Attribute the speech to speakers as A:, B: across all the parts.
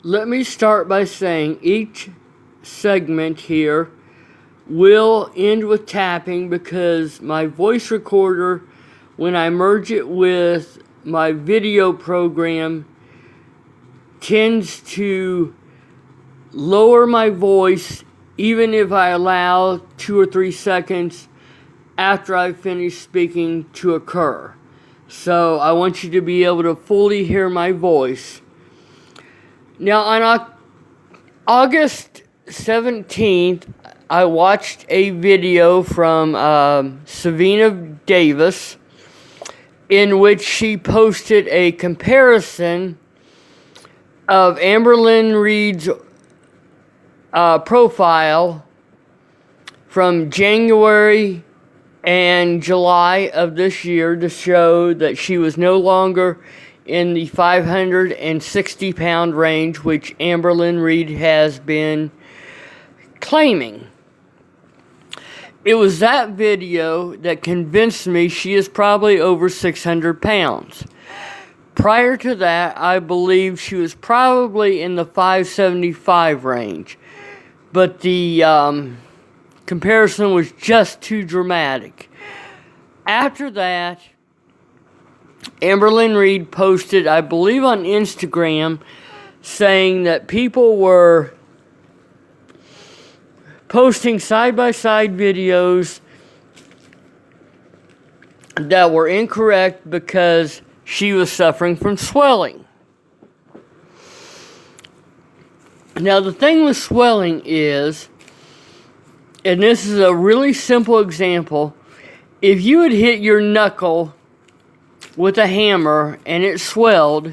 A: Let me start by saying each segment here will end with tapping because my voice recorder, when I merge it with my video program, tends to lower my voice even if I allow 2 or 3 seconds after I finish speaking to occur. So I want you to be able to fully hear my voice. Now on August 17th, I watched a video from Savina Davis in which she posted a comparison of Amberlynn Reid's profile from January and July of this year to show that she was no longer in the 560 pound range, which Amberlynn Reid has been claiming. It was that video that convinced me she is probably over 600 pounds. Prior to that, I believe she was probably in the 575 range. But the comparison was just too dramatic. After that, Amberlynn Reid posted, I believe on Instagram, saying that people were posting side-by-side videos that were incorrect because she was suffering from swelling. Now, the thing with swelling is, and this is a really simple example, if you had hit your knuckle with a hammer and it swelled,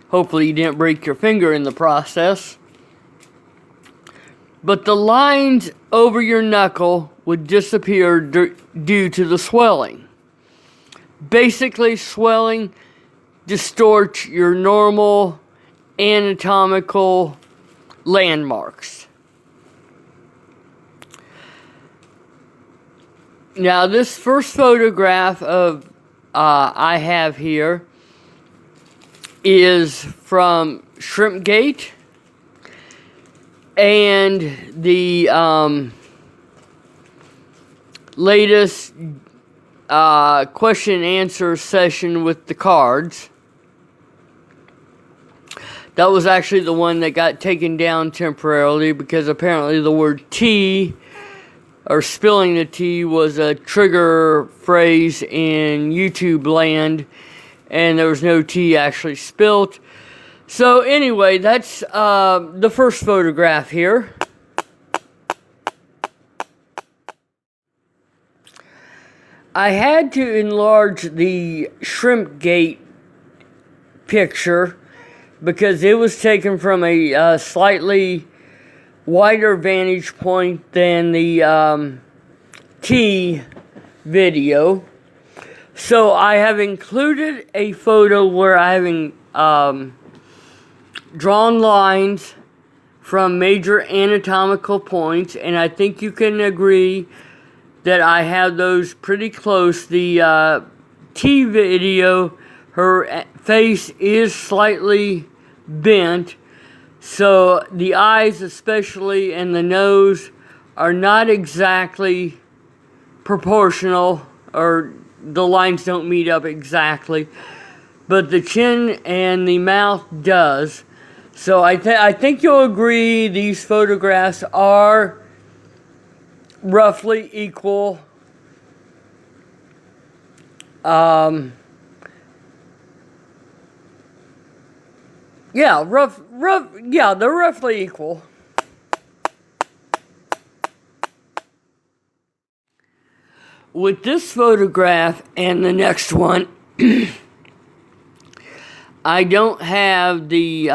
A: hopefully you didn't break your finger in the process, but the lines over your knuckle would disappear due to the swelling. Basically, swelling distorts your normal anatomical landmarks. Now, this first photograph of I have here is from Shrimpgate, and the latest question and answer session with the cards. That was actually the one that got taken down temporarily because apparently the word tea, or spilling the tea, was a trigger phrase in YouTube land, and there was no tea actually spilt. So anyway, that's the first photograph here. I had to enlarge the Shrimpgate picture because it was taken from a slightly wider vantage point than the tea video. So I have included a photo where I have drawn lines from major anatomical points, and I think you can agree that I have those pretty close. The tea video, her face is slightly bent, so the eyes especially and the nose are not exactly proportional, or the lines don't meet up exactly, but the chin and the mouth does. So I think you'll agree these photographs are roughly equal. Yeah, they're roughly equal. With this photograph and the next one, I don't have the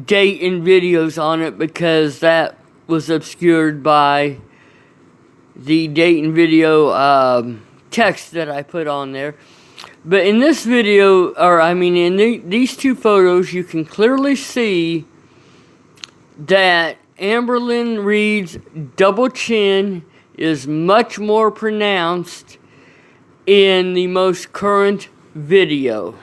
A: date and videos on it because that was obscured by the date and video text that I put on there. But in this video, in these two photos, you can clearly see that Amberlynn Reid's double chin is much more pronounced in the most current video.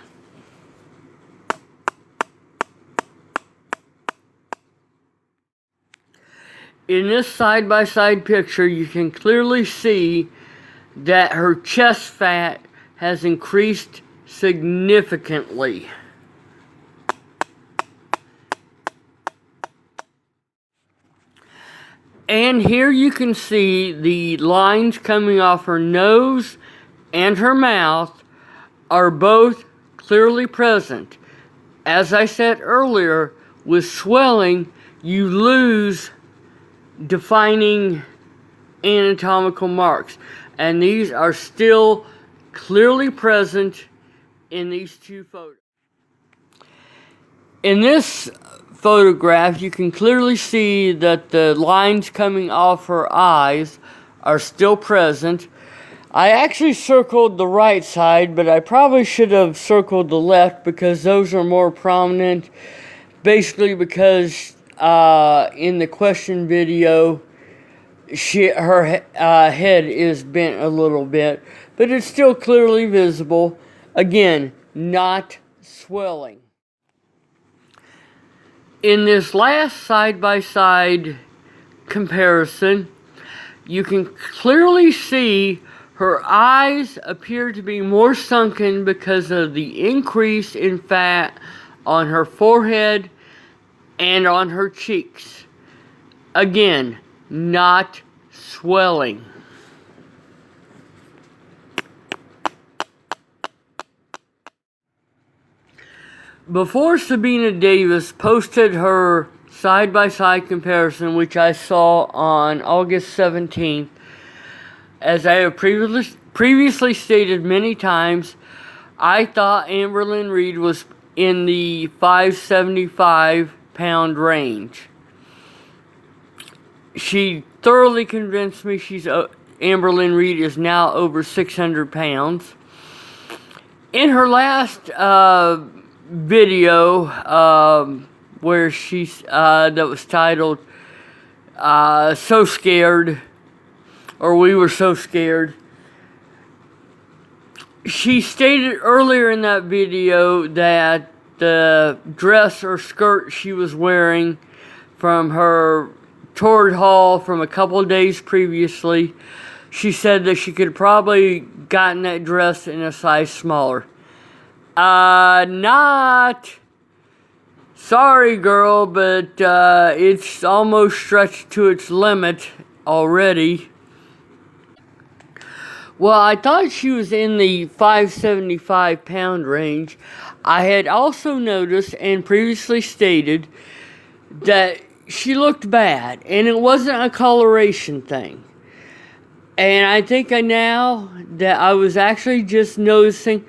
A: In this side-by-side picture, you can clearly see that her chest fat has increased significantly. And here you can see the lines coming off her nose and her mouth are both clearly present. As I said earlier, with swelling, you lose defining anatomical marks. And these are still clearly present in these two photos. In this photograph, you can clearly see that the lines coming off her eyes are still present. I actually circled the right side, but I probably should have circled the left because those are more prominent. Basically because in the question video, her head is bent a little bit, but it's still clearly visible. Again, not swelling. In this last side-by-side comparison, you can clearly see her eyes appear to be more sunken because of the increase in fat on her forehead and on her cheeks. Again, not swelling. Before Sabina Davis posted her side-by-side comparison, which I saw on August 17th, as I have previously stated many times, I thought Amberlynn Reid was in the 575-pound range. She thoroughly convinced me Amberlynn Reid is now over 600 pounds. In her last video, where that was titled "So Scared," or "We Were So Scared," she stated earlier in that video that the dress or skirt she was wearing from her tour haul from a couple of days previously, she said that she could probably gotten that dress in a size smaller. Not. Sorry, girl, but it's almost stretched to its limit already. Well, I thought she was in the 575-pound range. I had also noticed and previously stated that she looked bad, and it wasn't a coloration thing. And I think now that I was actually just noticing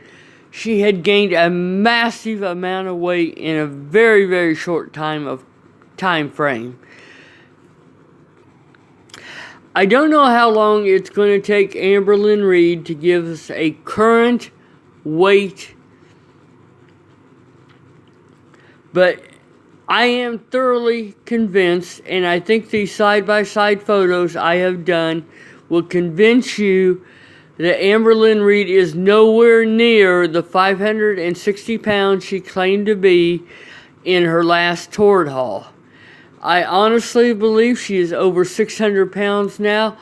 A: she had gained a massive amount of weight in a very, very short time frame. I don't know how long it's going to take Amberlynn Reid to give us a current weight, but I am thoroughly convinced, and I think these side-by-side photos I have done will convince you that Amberlynn Reid is nowhere near the 560 pounds she claimed to be in her last tour haul. I honestly believe she is over 600 pounds now.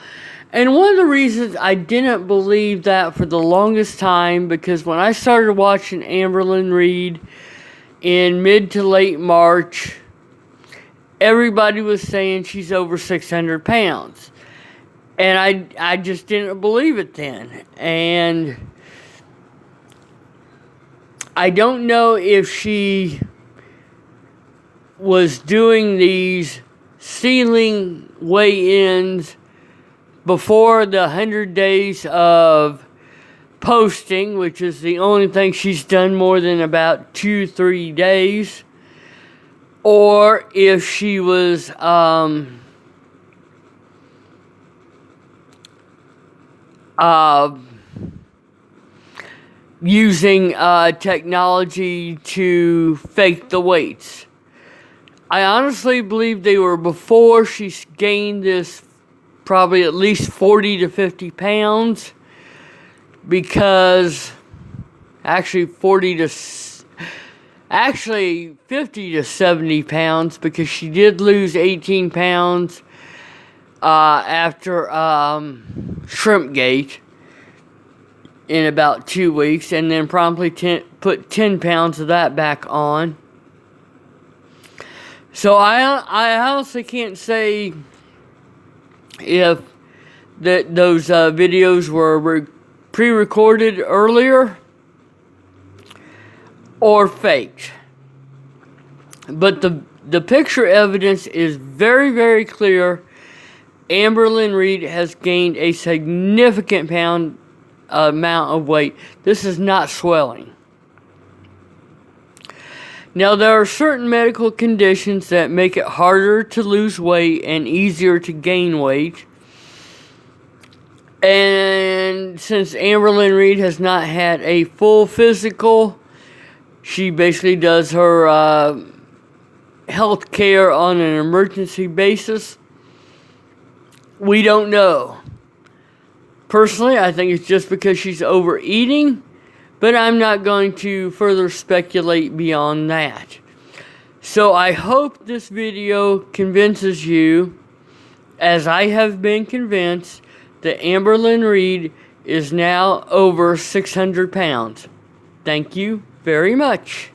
A: And one of the reasons I didn't believe that for the longest time, because when I started watching Amberlynn Reid in mid to late March, everybody was saying she's over 600 pounds. And I just didn't believe it then. And I don't know if she was doing these ceiling weigh-ins before the 100 days of posting, which is the only thing she's done more than about 2-3 days, or if she was using technology to fake the weights. I honestly believe they were before she gained this probably at least 40 to 50 pounds, because actually 50 to 70 pounds, because she did lose 18 pounds after Shrimpgate in about 2 weeks, and then promptly put 10 pounds of that back on. So I honestly can't say if those videos were pre-recorded earlier or faked. But the picture evidence is very, very clear. Amberlynn Reid has gained a significant amount of weight. This is not swelling. Now, there are certain medical conditions that make it harder to lose weight and easier to gain weight. And since Amberlynn Reid has not had a full physical, she basically does her health care on an emergency basis. We don't know. Personally, I think it's just because she's overeating, but I'm not going to further speculate beyond that. So I hope this video convinces you, as I have been convinced, that Amberlynn Reid is now over 600 pounds. Thank you very much.